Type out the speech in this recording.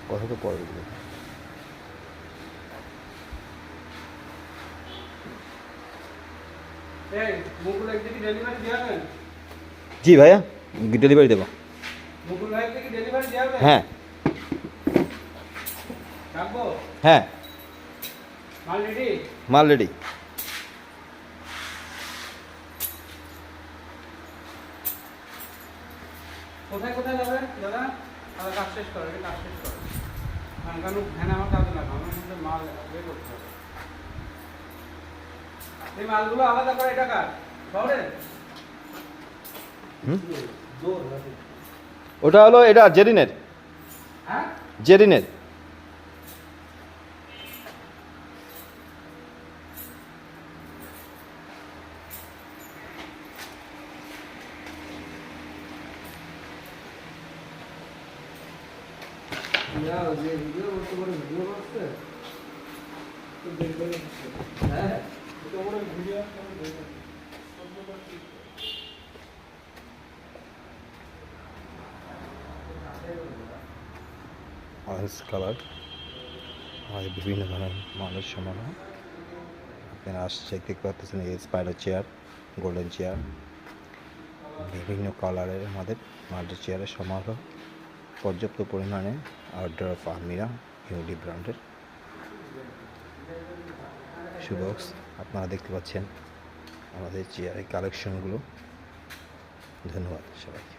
কথা তো পরে বলবো। জি ভাইয়া, ডেলিভারি দেবো। হ্যাঁ হ্যাঁ, মাল রেডি। কোথায় কোথায় যাবেন দাদা? কাজ শেষ করো, কাজ শেষ করো। কারণ ভ্যানে আমার কাজে লাগবে, আমার মধ্যে মাল বের করতে হবে। এই মালগুলো আলাদা করে এটা কার শহরের? ওটা হলো এটা জেরিনের। হ্যাঁ, জেরিনের। অরেঞ্জ কালার, আমাদের বিভিন্ন ধরনের মানুষ সমানো। আপনারা আসছে দেখতে পাচ্ছেন, এই স্পাইডার চেয়ার, গোল্ডেন চেয়ার, বিভিন্ন কালারের আমাদের মাল্টি চেয়ারের সমারোহ। পর্যাপ্ত পরিমাণে অর্ডার অফ আলমিরা ইউডি ব্র্যান্ডের শুবক্স আপনারা দেখতে পাচ্ছেন আমাদের চেয়ারের কালেকশনগুলো। ধন্যবাদ সবাইকে।